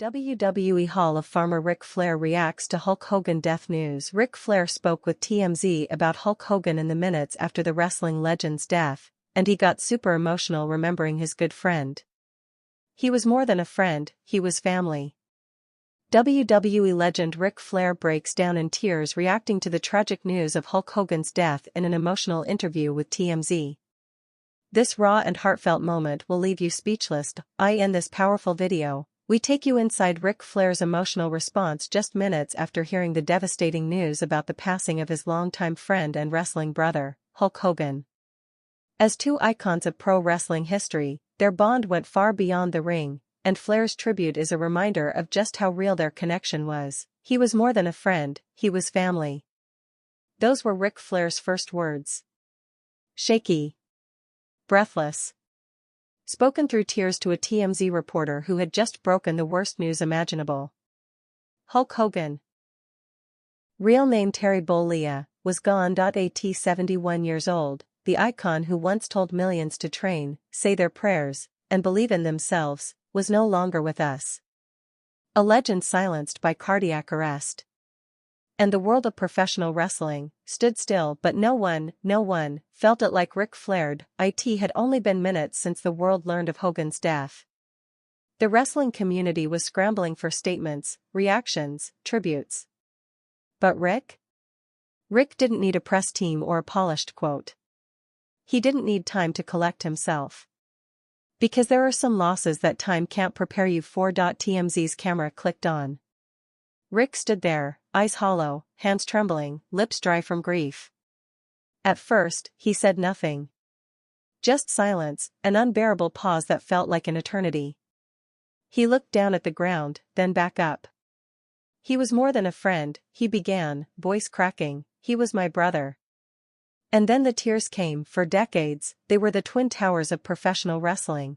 WWE Hall of Famer Ric Flair reacts to Hulk Hogan death news. Ric Flair spoke with TMZ about Hulk Hogan in the minutes after the wrestling legend's death, and he got super emotional remembering his good friend. He was more than a friend, he was family. WWE legend Ric Flair breaks down in tears reacting to the tragic news of Hulk Hogan's death in an emotional interview with TMZ. This raw and heartfelt moment will leave you speechless. In this powerful video, we take you inside Ric Flair's emotional response just minutes after hearing the devastating news about the passing of his longtime friend and wrestling brother, Hulk Hogan. As two icons of pro wrestling history, their bond went far beyond the ring, and Flair's tribute is a reminder of just how real their connection was. He was more than a friend, he was family. Those were Ric Flair's first words. Shaky. Breathless. Spoken through tears to a TMZ reporter who had just broken the worst news imaginable. Hulk Hogan, real name Terry Bollea, was gone. At 71 years old, the icon who once told millions to train, say their prayers, and believe in themselves, was no longer with us. A legend silenced by cardiac arrest. And the world of professional wrestling stood still, but no one felt it like Ric Flair. It had only been minutes since the world learned of Hogan's death. The wrestling community was scrambling for statements, reactions, tributes. But Ric didn't need a press team or a polished quote. He didn't need time to collect himself. Because there are some losses that time can't prepare you for. TMZ's camera clicked on. Ric stood there, eyes hollow, hands trembling, lips dry from grief. At first, he said nothing. Just silence, an unbearable pause that felt like an eternity. He looked down at the ground, then back up. He was more than a friend, he began, voice cracking, he was my brother. And then the tears came. For decades, they were the twin towers of professional wrestling.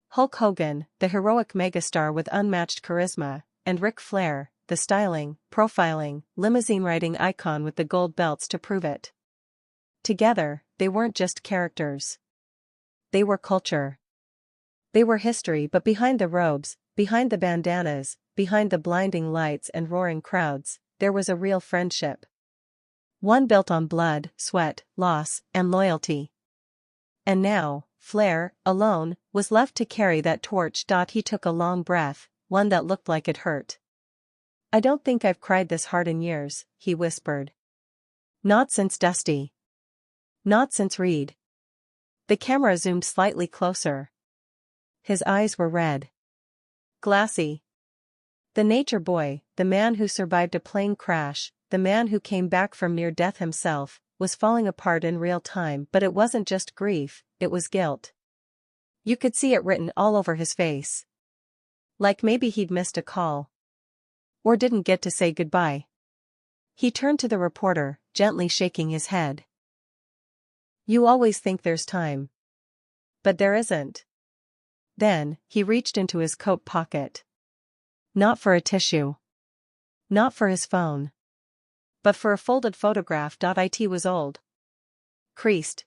Hulk Hogan, the heroic megastar with unmatched charisma, and Ric Flair, the styling, profiling, limousine-riding icon with the gold belts to prove it. Together, they weren't just characters. They were culture. They were history, but behind the robes, behind the bandanas, behind the blinding lights and roaring crowds, there was a real friendship. One built on blood, sweat, loss, and loyalty. And now, Flair, alone, was left to carry that torch. He took a long breath, one that looked like it hurt. I don't think I've cried this hard in years, he whispered. Not since Dusty. Not since Reed. The camera zoomed slightly closer. His eyes were red. Glassy. The nature boy, the man who survived a plane crash, the man who came back from near death himself, was falling apart in real time. But it wasn't just grief, it was guilt. You could see it written all over his face. Like maybe he'd missed a call. Or didn't get to say goodbye. He turned to the reporter, gently shaking his head. You always think there's time. But there isn't. Then, he reached into his coat pocket. Not for a tissue. Not for his phone. But for a folded photograph. It was old. Creased.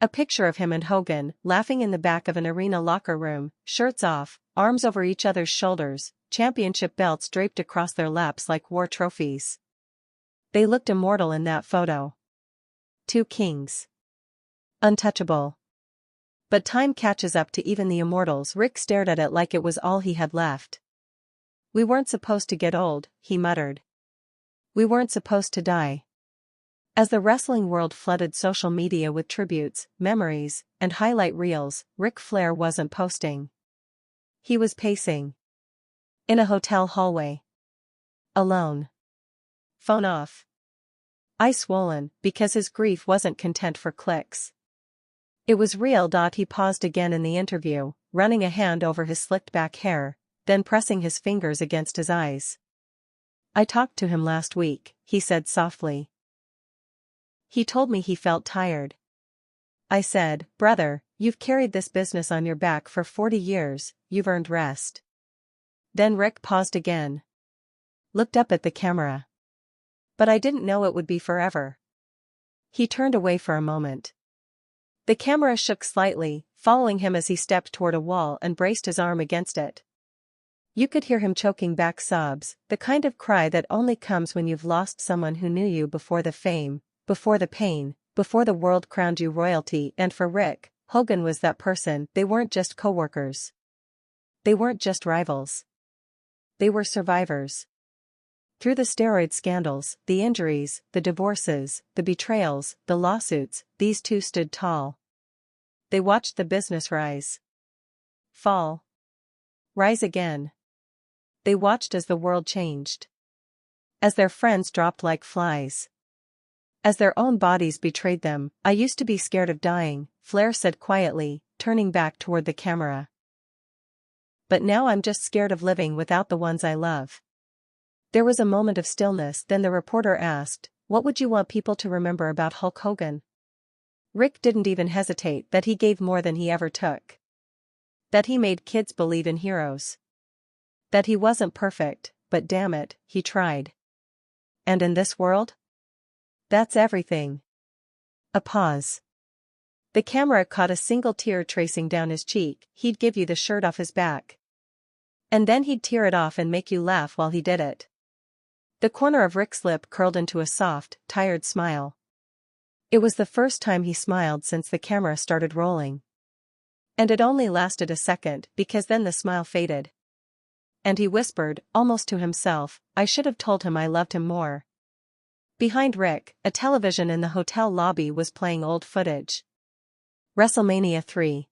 A picture of him and Hogan, laughing in the back of an arena locker room, shirts off, arms over each other's shoulders, championship belts draped across their laps like war trophies. They looked immortal in that photo. Two kings. Untouchable. But time catches up to even the immortals. Ric stared at it like it was all he had left. We weren't supposed to get old, he muttered. We weren't supposed to die. As the wrestling world flooded social media with tributes, memories, and highlight reels, Ric Flair wasn't posting. He was pacing. In a hotel hallway. Alone. Phone off. Eyes swollen, because his grief wasn't content for clicks. It was real. He paused again in the interview, running a hand over his slicked back hair, then pressing his fingers against his eyes. I talked to him last week, he said softly. He told me he felt tired. I said, brother, you've carried this business on your back for 40 years, you've earned rest. Then Ric paused again. Looked up at the camera. But I didn't know it would be forever. He turned away for a moment. The camera shook slightly, following him as he stepped toward a wall and braced his arm against it. You could hear him choking back sobs, the kind of cry that only comes when you've lost someone who knew you before the fame, before the pain, before the world crowned you royalty. And for Rick, Hogan was that person. They weren't just co-workers. They weren't just rivals. They were survivors. Through the steroid scandals, the injuries, the divorces, the betrayals, the lawsuits, these two stood tall. They watched the business rise. Fall. Rise again. They watched as the world changed. As their friends dropped like flies. As their own bodies betrayed them. I used to be scared of dying, Flair said quietly, turning back toward the camera. But now I'm just scared of living without the ones I love. There was a moment of stillness, then the reporter asked, "What would you want people to remember about Hulk Hogan?" Rick didn't even hesitate. That he gave more than he ever took. That he made kids believe in heroes. That he wasn't perfect, but damn it, he tried. And in this world? That's everything. A pause. The camera caught a single tear tracing down his cheek. He'd give you the shirt off his back. And then he'd tear it off and make you laugh while he did it. The corner of Rick's lip curled into a soft, tired smile. It was the first time he smiled since the camera started rolling. And it only lasted a second, because then the smile faded. And he whispered, almost to himself, "I should have told him I loved him more." Behind Rick, a television in the hotel lobby was playing old footage. WrestleMania 3.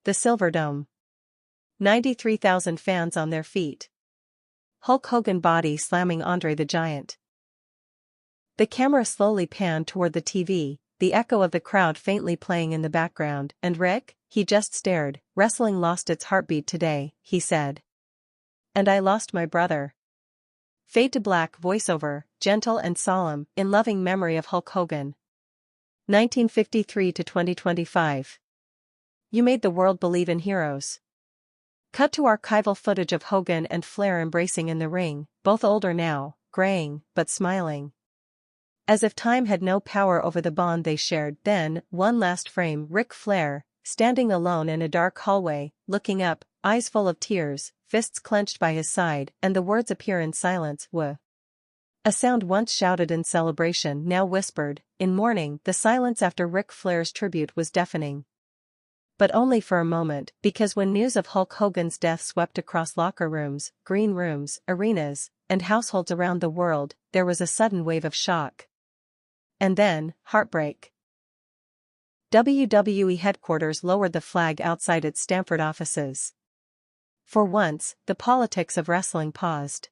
The Silverdome. 93,000 fans on their feet. Hulk Hogan body slamming Andre the Giant. The camera slowly panned toward the TV, the echo of the crowd faintly playing in the background, and Rick, he just stared. "Wrestling lost its heartbeat today," he said. "And I lost my brother." Fade to black voiceover, gentle and solemn, in loving memory of Hulk Hogan. 1953 to 2025. You made the world believe in heroes. Cut to archival footage of Hogan and Flair embracing in the ring, both older now, graying, but smiling. As if time had no power over the bond they shared. Then, one last frame, Ric Flair, standing alone in a dark hallway, looking up, eyes full of tears, fists clenched by his side, and the words appear in silence, "Wah." A sound once shouted in celebration, now whispered, in mourning. The silence after Ric Flair's tribute was deafening. But only for a moment, because when news of Hulk Hogan's death swept across locker rooms, green rooms, arenas, and households around the world, there was a sudden wave of shock. And then, heartbreak. WWE headquarters lowered the flag outside its Stamford offices. For once, the politics of wrestling paused.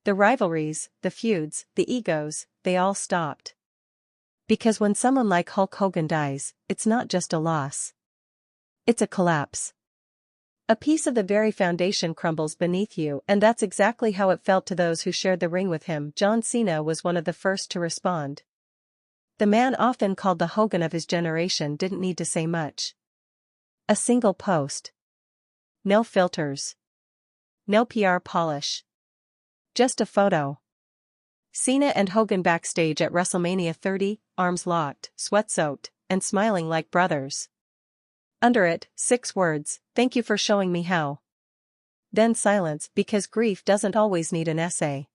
The rivalries, the feuds, the egos, they all stopped. Because when someone like Hulk Hogan dies, it's not just a loss. It's a collapse. A piece of the very foundation crumbles beneath you, and that's exactly how it felt to those who shared the ring with him. John Cena was one of the first to respond. The man often called the Hogan of his generation didn't need to say much. A single post. No filters. No PR polish. Just a photo. Cena and Hogan backstage at WrestleMania 30, arms locked, sweat-soaked, and smiling like brothers. Under it, 6 words, "Thank you for showing me how." Then silence, because grief doesn't always need an essay.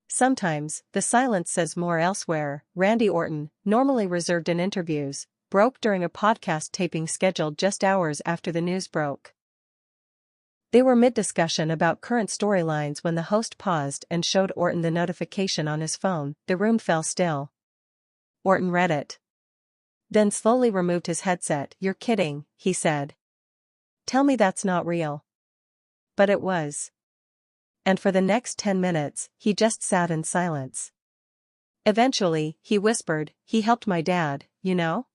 Sometimes, the silence says more elsewhere. Randy Orton, normally reserved in interviews, broke during a podcast taping scheduled just hours after the news broke. They were mid-discussion about current storylines when the host paused and showed Orton the notification on his phone. The room fell still. Orton read it. Then slowly removed his headset. "You're kidding," he said. "Tell me that's not real." But it was. And for the next 10 minutes, he just sat in silence. Eventually, he whispered, "He helped my dad, you know?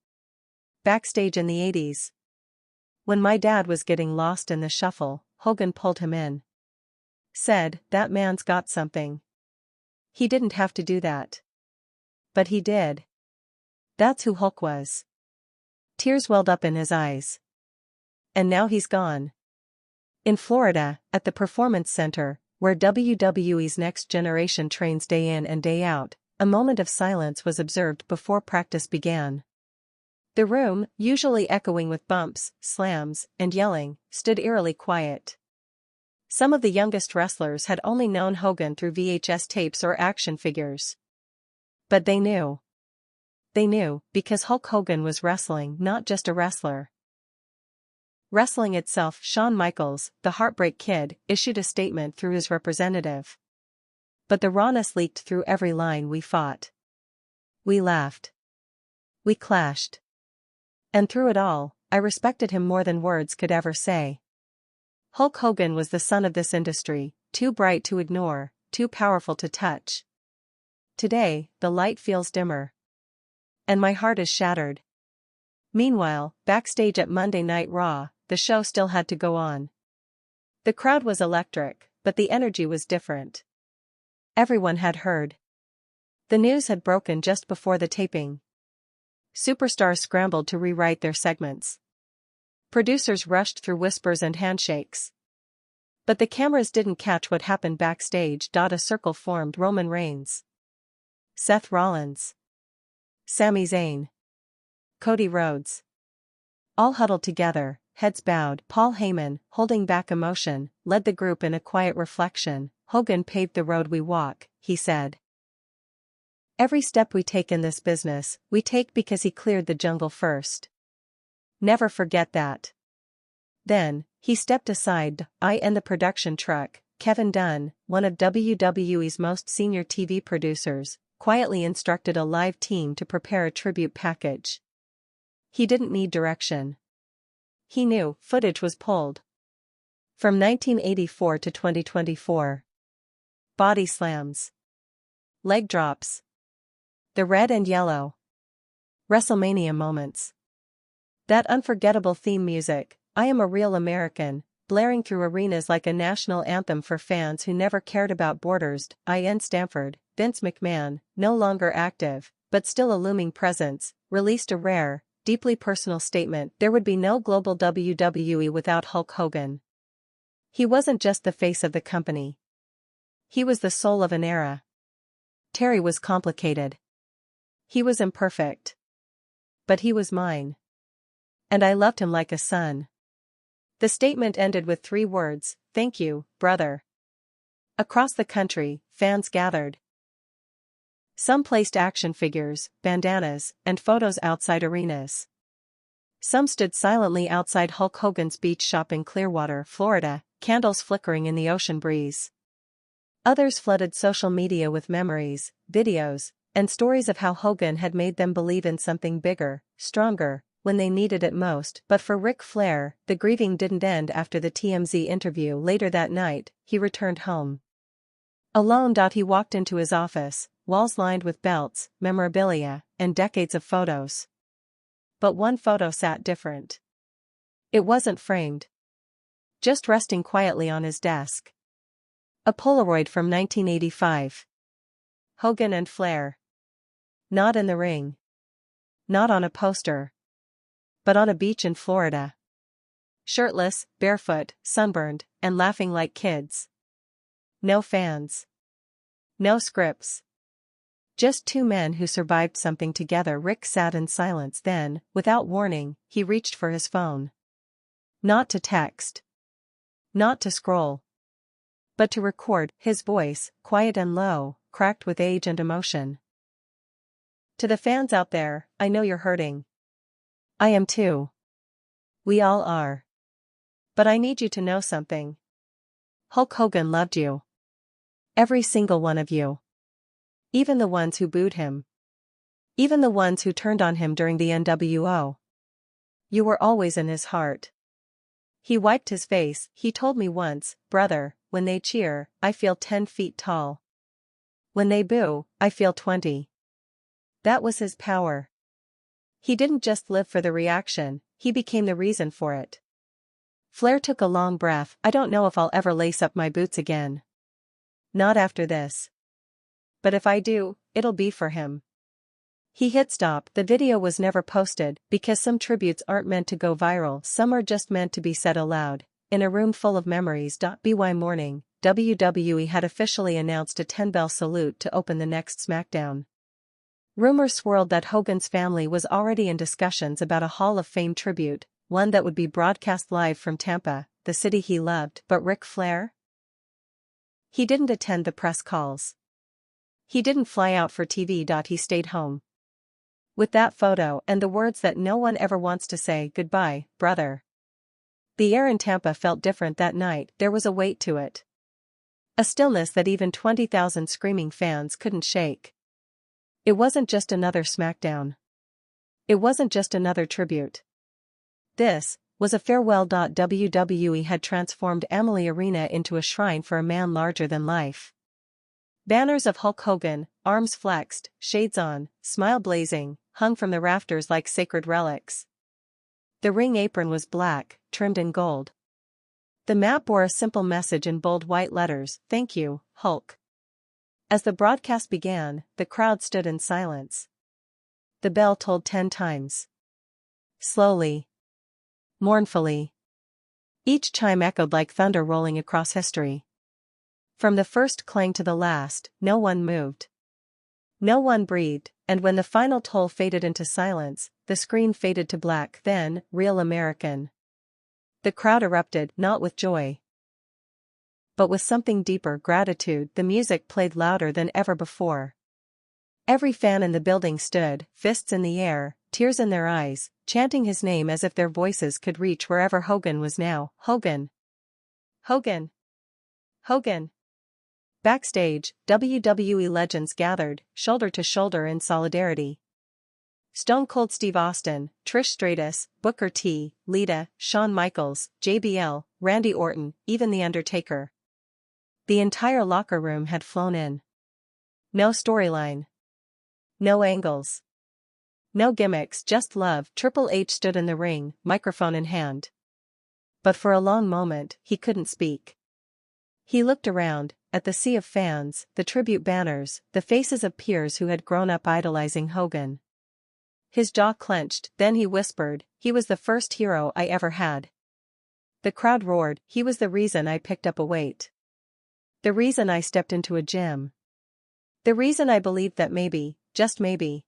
Backstage in the 80s. When my dad was getting lost in the shuffle, Hogan pulled him in. Said, 'That man's got something.' He didn't have to do that. But he did. That's who Hulk was." Tears welled up in his eyes. And now he's gone. In Florida, at the Performance Center, where WWE's Next Generation trains day in and day out, a moment of silence was observed before practice began. The room, usually echoing with bumps, slams, and yelling, stood eerily quiet. Some of the youngest wrestlers had only known Hogan through VHS tapes or action figures. But they knew. They knew, because Hulk Hogan was wrestling, not just a wrestler. Wrestling itself. Shawn Michaels, the Heartbreak Kid, issued a statement through his representative. But the rawness leaked through every line. We fought. We laughed. We clashed. And through it all, I respected him more than words could ever say. Hulk Hogan was the son of this industry, too bright to ignore, too powerful to touch. Today, the light feels dimmer. And my heart is shattered. Meanwhile, backstage at Monday Night Raw, the show still had to go on. The crowd was electric, but the energy was different. Everyone had heard. The news had broken just before the taping. Superstars scrambled to rewrite their segments. Producers rushed through whispers and handshakes. But the cameras didn't catch what happened backstage. A circle formed. Roman Reigns, Seth Rollins, Sami Zayn, Cody Rhodes. All huddled together, heads bowed. Paul Heyman, holding back emotion, led the group in a quiet reflection. Hogan paved the road we walk, he said. Every step we take in this business, we take because he cleared the jungle first. Never forget that. Then, he stepped aside. I and the production truck, Kevin Dunn, one of WWE's most senior TV producers, quietly instructed a live team to prepare a tribute package. He didn't need direction. He knew. Footage was pulled. From 1984 to 2024. Body slams. Leg drops. The red and yellow. WrestleMania moments. That unforgettable theme music, I Am a Real American, blaring through arenas like a national anthem for fans who never cared about borders. In Stamford, Vince McMahon, no longer active, but still a looming presence, released a rare, deeply personal statement. There would be no global WWE without Hulk Hogan. He wasn't just the face of the company. He was the soul of an era. Terry was complicated. He was imperfect. But he was mine. And I loved him like a son. The statement ended with 3 words, "Thank you, brother." Across the country, fans gathered. Some placed action figures, bandanas, and photos outside arenas. Some stood silently outside Hulk Hogan's beach shop in Clearwater, Florida, candles flickering in the ocean breeze. Others flooded social media with memories, videos, and stories of how Hogan had made them believe in something bigger, stronger, when they needed it most. But for Ric Flair, the grieving didn't end after the TMZ interview. Later that night, he returned home. Alone. He walked into his office, walls lined with belts, memorabilia, and decades of photos. But one photo sat different. It wasn't framed. Just resting quietly on his desk. A Polaroid from 1985. Hogan and Flair. Not in the ring. Not on a poster. But on a beach in Florida. Shirtless, barefoot, sunburned, and laughing like kids. No fans. No scripts. Just 2 men who survived something together. Rick sat in silence. Then, without warning, he reached for his phone. Not to text. Not to scroll. But to record. His voice, quiet and low, cracked with age and emotion. To the fans out there, I know you're hurting. I am too. We all are. But I need you to know something. Hulk Hogan loved you. Every single one of you. Even the ones who booed him. Even the ones who turned on him during the NWO. You were always in his heart. He wiped his face. He told me once, "Brother, when they cheer, I feel 10 feet tall. When they boo, I feel 20. That was his power. He didn't just live for the reaction, he became the reason for it. Flair took a long breath. I don't know if I'll ever lace up my boots again. Not after this. But if I do, it'll be for him. He hit stop. The video was never posted, because some tributes aren't meant to go viral, some are just meant to be said aloud, in a room full of memories. By morning, WWE had officially announced a 10-bell salute to open the next SmackDown. Rumors swirled that Hogan's family was already in discussions about a Hall of Fame tribute, one that would be broadcast live from Tampa, the city he loved. But Ric Flair? He didn't attend the press calls. He didn't fly out for TV. He stayed home. With that photo and the words that no one ever wants to say, "Goodbye, brother." The air in Tampa felt different that night. There was a weight to it. A stillness that even 20,000 screaming fans couldn't shake. It wasn't just another SmackDown. It wasn't just another tribute. This was a farewell. WWE had transformed Amalie Arena into a shrine for a man larger than life. Banners of Hulk Hogan, arms flexed, shades on, smile blazing, hung from the rafters like sacred relics. The ring apron was black, trimmed in gold. The mat bore a simple message in bold white letters: "Thank you, Hulk." As the broadcast began, the crowd stood in silence. The bell tolled 10 times. Slowly. Mournfully. Each chime echoed like thunder rolling across history. From the first clang to the last, no one moved. No one breathed, and when the final toll faded into silence, the screen faded to black. Then, "Real American." The crowd erupted, not with joy, but with something deeper: gratitude. The music played louder than ever before. Every fan in the building stood, fists in the air, tears in their eyes, chanting his name as if their voices could reach wherever Hogan was now. Hogan! Hogan! Hogan! Backstage, WWE legends gathered, shoulder to shoulder in solidarity. Stone Cold Steve Austin, Trish Stratus, Booker T, Lita, Shawn Michaels, JBL, Randy Orton, even The Undertaker. The entire locker room had flown in. No storyline. No angles. No gimmicks, just love. Triple H stood in the ring, microphone in hand. But for a long moment, he couldn't speak. He looked around, at the sea of fans, the tribute banners, the faces of peers who had grown up idolizing Hogan. His jaw clenched, then he whispered, "He was the first hero I ever had." The crowd roared, "He was the reason I picked up a weight. The reason I stepped into a gym. The reason I believed that maybe, just maybe,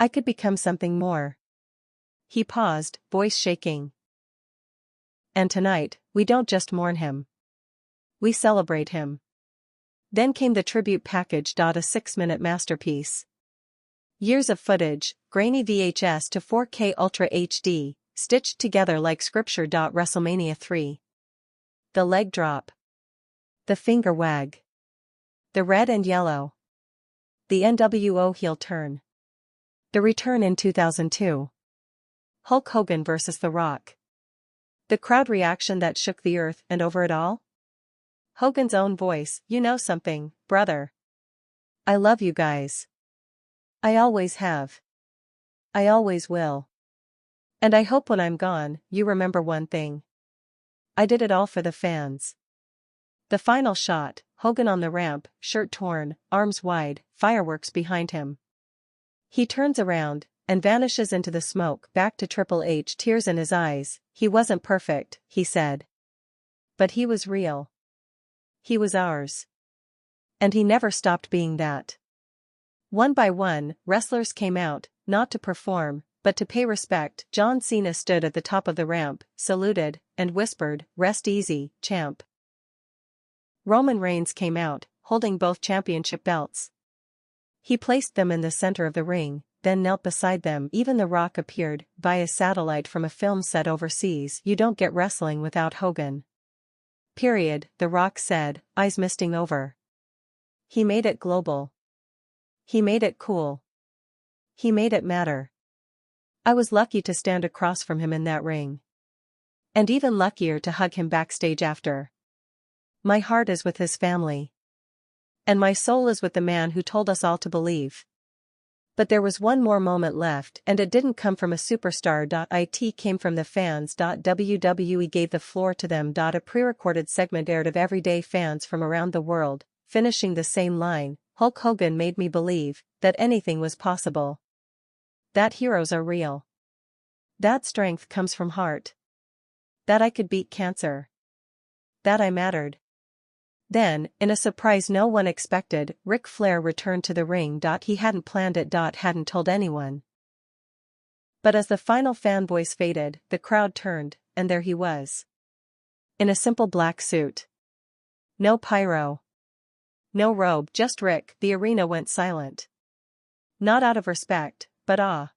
I could become something more." He paused, voice shaking. "And tonight, we don't just mourn him. We celebrate him." Then came the tribute package. A 6-minute masterpiece. Years of footage, grainy VHS to 4K Ultra HD, stitched together like scripture. WrestleMania 3. The leg drop. The finger wag. The red and yellow. The NWO heel turn. The return in 2002. Hulk Hogan vs. The Rock. The crowd reaction that shook the earth, and over it all? Hogan's own voice, "You know something, brother? I love you guys. I always have. I always will. And I hope when I'm gone, you remember one thing. I did it all for the fans." The final shot, Hogan on the ramp, shirt torn, arms wide, fireworks behind him. He turns around, and vanishes into the smoke. Back to Triple H, tears in his eyes. "He wasn't perfect," he said. "But he was real. He was ours. And he never stopped being that." One by one, wrestlers came out, not to perform, but to pay respect. John Cena stood at the top of the ramp, saluted, and whispered, "Rest easy, champ." Roman Reigns came out, holding both championship belts. He placed them in the center of the ring, then knelt beside them. Even The Rock appeared, via satellite from a film set overseas. "You don't get wrestling without Hogan. Period," The Rock said, eyes misting over. "He made it global. He made it cool. He made it matter. I was lucky to stand across from him in that ring. And even luckier to hug him backstage after. My heart is with his family. And my soul is with the man who told us all to believe." But there was one more moment left, and it didn't come from a superstar. It came from the fans. WWE gave the floor to them. A pre-recorded segment aired of everyday fans from around the world, finishing the same line: "Hulk Hogan made me believe that anything was possible. That heroes are real. That strength comes from heart. That I could beat cancer. That I mattered." Then, in a surprise no one expected, Ric Flair returned to the ring. He hadn't planned it. Hadn't told anyone. But as the final fan voice faded, the crowd turned, and there he was. In a simple black suit. No pyro. No robe, just Rick. The arena went silent. Not out of respect, but awe.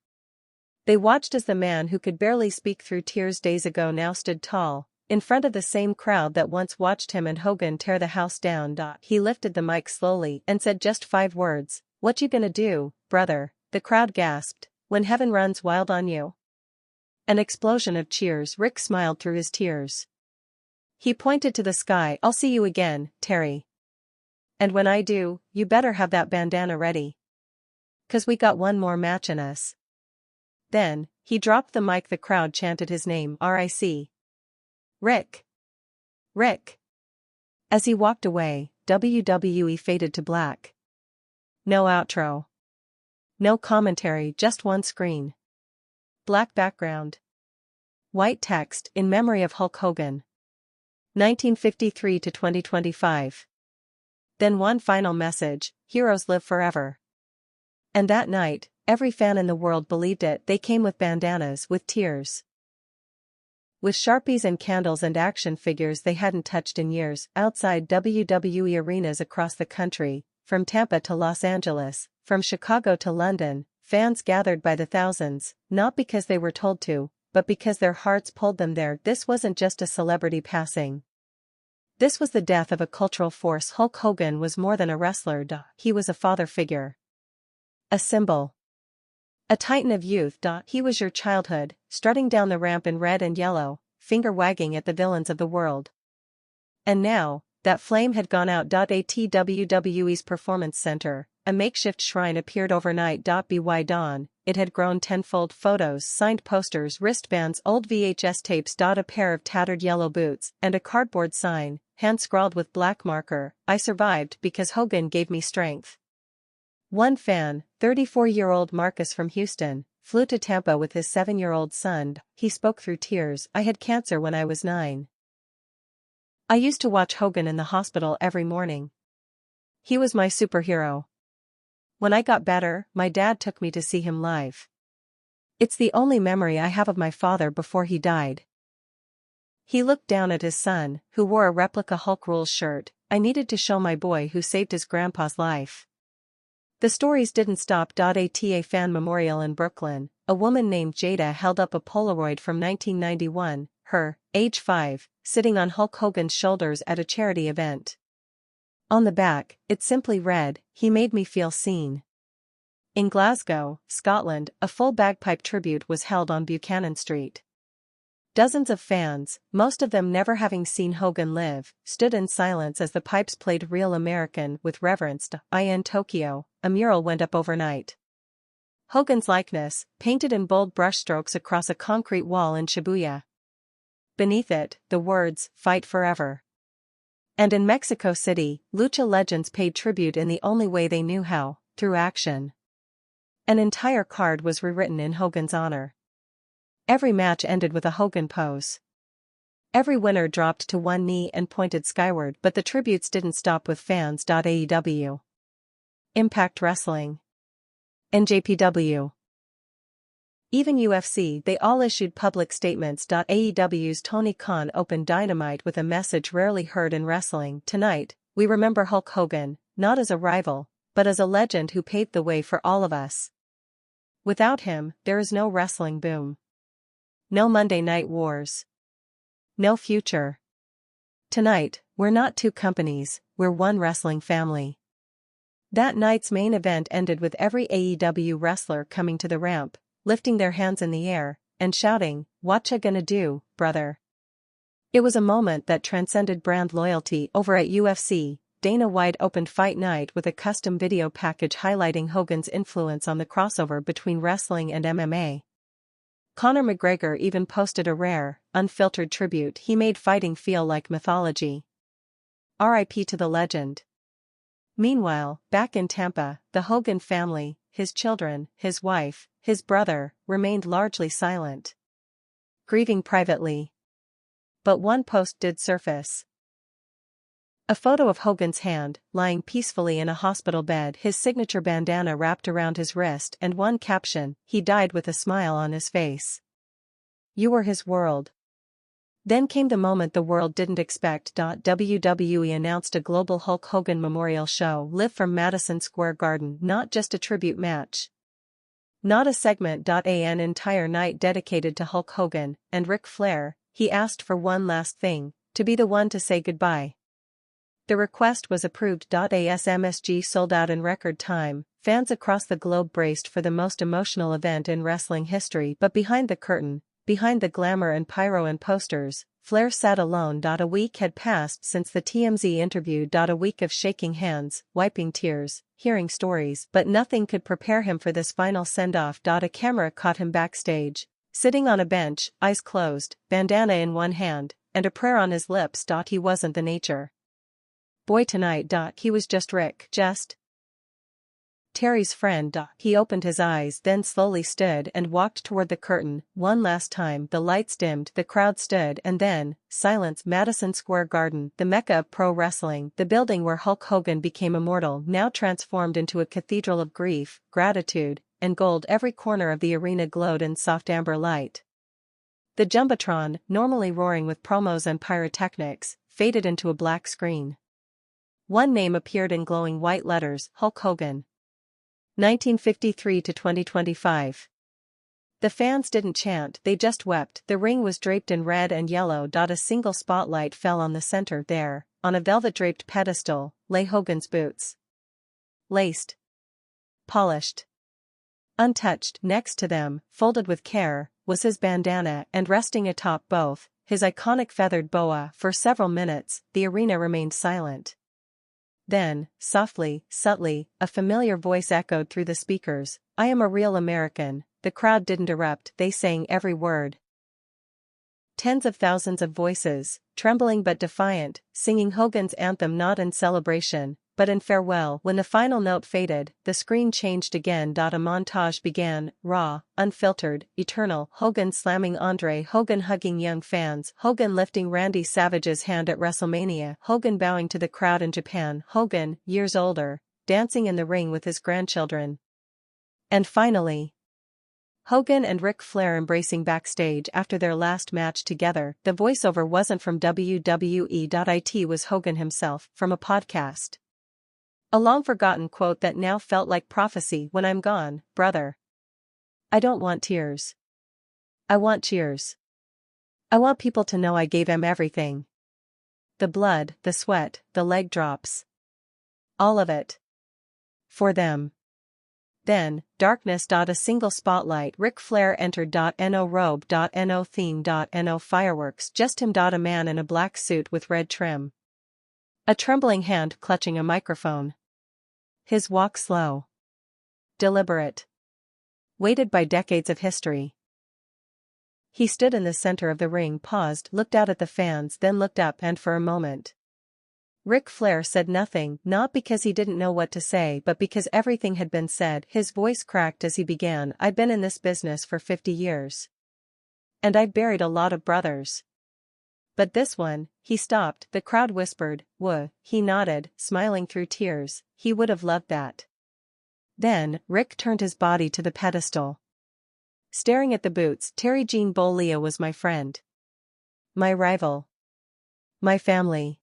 They watched as the man who could barely speak through tears days ago now stood tall, in front of the same crowd that once watched him and Hogan tear the house down. He lifted the mic slowly and said just 5 words, "What you gonna do, brother?" The crowd gasped, "When heaven runs wild on you." An explosion of cheers. Rick smiled through his tears. He pointed to the sky. "I'll see you again, Terry. And when I do, you better have that bandana ready. 'Cause we got one more match in us." Then, he dropped the mic. The crowd chanted his name, "Rick. Rick. Rick." As he walked away, WWE faded to black. No outro. No commentary, just one screen. Black background. White text, "In memory of Hulk Hogan. 1953 to 2025. Then one final message, "Heroes live forever." And that night, every fan in the world believed it. They came with bandanas, with tears, with Sharpies and candles and action figures they hadn't touched in years. Outside WWE arenas across the country, from Tampa to Los Angeles, from Chicago to London, fans gathered by the thousands, not because they were told to, but because their hearts pulled them there. This wasn't just a celebrity passing. This was the death of a cultural force. Hulk Hogan was more than a wrestler. He was a father figure. A symbol. A titan of youth. He was your childhood, strutting down the ramp in red and yellow, finger wagging at the villains of the world. And now, that flame had gone out. At WWE's Performance Center, a makeshift shrine appeared overnight. By dawn, it had grown tenfold. Photos, signed posters, wristbands, old VHS tapes. A pair of tattered yellow boots, and a cardboard sign, hand-scrawled with black marker, "I survived because Hogan gave me strength." One fan, 34-year-old Marcus from Houston, flew to Tampa with his 7-year-old son. He spoke through tears. "I had cancer when I was 9. I used to watch Hogan in the hospital every morning. He was my superhero. When I got better, my dad took me to see him live. It's the only memory I have of my father before he died." He looked down at his son, who wore a replica Hulk Rules shirt. "I needed to show my boy who saved his grandpa's life." The stories didn't stop. At a fan memorial in Brooklyn, a woman named Jada held up a Polaroid from 1991, her, age 5, sitting on Hulk Hogan's shoulders at a charity event. On the back, it simply read, "He made me feel seen." In Glasgow, Scotland, a full bagpipe tribute was held on Buchanan Street. Dozens of fans, most of them never having seen Hogan live, stood in silence as the pipes played Real American with reverence. In Tokyo, a mural went up overnight. Hogan's likeness, painted in bold brushstrokes across a concrete wall in Shibuya. Beneath it, the words, "Fight Forever." And in Mexico City, lucha legends paid tribute in the only way they knew how, through action. An entire card was rewritten in Hogan's honor. Every match ended with a Hogan pose. Every winner dropped to one knee and pointed skyward. But the tributes didn't stop with fans. AEW, Impact Wrestling, NJPW, even UFC, they all issued public statements. AEW's Tony Khan opened Dynamite with a message rarely heard in wrestling. "Tonight, we remember Hulk Hogan, not as a rival, but as a legend who paved the way for all of us. Without him, there is no wrestling boom. No Monday Night Wars. No future. Tonight, we're not two companies, we're one wrestling family." That night's main event ended with every AEW wrestler coming to the ramp, lifting their hands in the air, and shouting, "Whatcha gonna do, brother?" It was a moment that transcended brand loyalty. Over at UFC, Dana White opened Fight Night with a custom video package highlighting Hogan's influence on the crossover between wrestling and MMA. Conor McGregor even posted a rare, unfiltered tribute. "He made fighting feel like mythology. RIP to the legend." Meanwhile, back in Tampa, the Hogan family, his children, his wife, his brother, remained largely silent, grieving privately. But one post did surface. A photo of Hogan's hand, lying peacefully in a hospital bed, his signature bandana wrapped around his wrist, and one caption, "He died with a smile on his face. You were his world." Then came the moment the world didn't expect. WWE announced a global Hulk Hogan memorial show live from Madison Square Garden, not just a tribute match. Not a segment. An entire night dedicated to Hulk Hogan and Ric Flair. He asked for one last thing, to be the one to say goodbye. The request was approved. ASMSG sold out in record time. Fans across the globe braced for the most emotional event in wrestling history. But behind the curtain, behind the glamour and pyro and posters, Flair sat alone. A week had passed since the TMZ interview. A week of shaking hands, wiping tears, hearing stories, but nothing could prepare him for this final send-off. A camera caught him backstage, sitting on a bench, eyes closed, bandana in one hand, and a prayer on his lips. He wasn't the nature boy tonight. He was just Rick, just Terry's friend. He opened his eyes, then slowly stood and walked toward the curtain. One last time the lights dimmed, the crowd stood, and then, silence. Madison Square Garden, the mecca of pro wrestling, the building where Hulk Hogan became immortal, now transformed into a cathedral of grief, gratitude, and gold. Every corner of the arena glowed in soft amber light. The Jumbotron, normally roaring with promos and pyrotechnics, faded into a black screen. One name appeared in glowing white letters: Hulk Hogan. 1953 to 2025. The fans didn't chant, they just wept. The ring was draped in red and yellow. A single spotlight fell on the center. There, on a velvet-draped pedestal, lay Hogan's boots. Laced, polished, untouched. Next to them, folded with care, was his bandana, and resting atop both, his iconic feathered boa. For several minutes, the arena remained silent. Then, softly, subtly, a familiar voice echoed through the speakers. "I am a real American." The crowd didn't erupt, they sang every word. Tens of thousands of voices, trembling but defiant, singing Hogan's anthem not in celebration, but in farewell. When the final note faded, the screen changed again. A montage began, raw, unfiltered, eternal. Hogan slamming Andre, Hogan hugging young fans, Hogan lifting Randy Savage's hand at WrestleMania, Hogan bowing to the crowd in Japan, Hogan, years older, dancing in the ring with his grandchildren. And finally, Hogan and Ric Flair embracing backstage after their last match together. The voiceover wasn't from WWE. It was Hogan himself, from a podcast. A long-forgotten quote that now felt like prophecy. "When I'm gone, brother, I don't want tears. I want cheers. I want people to know I gave them everything. The blood, the sweat, the leg drops. All of it. For them." Then, darkness. A single spotlight. Ric Flair entered. No robe. No theme. No fireworks. Just him. A man in a black suit with red trim. A trembling hand clutching a microphone. His walk slow, deliberate, weighted by decades of history. He stood in the center of the ring, paused, looked out at the fans, then looked up, and for a moment, Ric Flair said nothing, not because he didn't know what to say, but because everything had been said. His voice cracked as he began. "I've been in this business for 50 years. And I've buried a lot of brothers. But this one," he stopped. The crowd whispered, "Wuh." He nodded, smiling through tears. He would have loved that. Then, Rick turned his body to the pedestal. Staring at the boots. "Terry Jean Bollea was my friend. My rival. My family.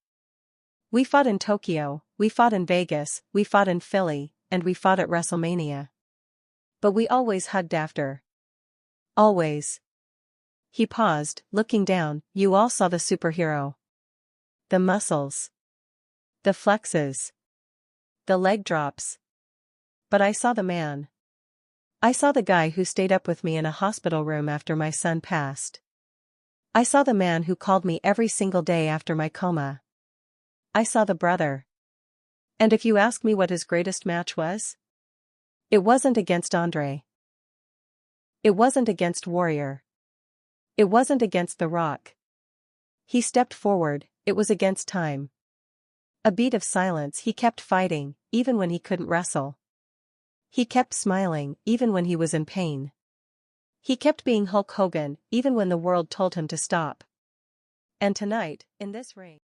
We fought in Tokyo, we fought in Vegas, we fought in Philly, and we fought at WrestleMania. But we always hugged after. Always." He paused, looking down. "You all saw the superhero. The muscles. The flexes. The leg drops. But I saw the man. I saw the guy who stayed up with me in a hospital room after my son passed. I saw the man who called me every single day after my coma. I saw the brother. And if you ask me what his greatest match was, it wasn't against Andre. It wasn't against Warrior. It wasn't against The Rock." He stepped forward. It was against time. A beat of silence. He kept fighting, even when he couldn't wrestle. He kept smiling, even when he was in pain. He kept being Hulk Hogan, even when the world told him to stop. And tonight, in this ring,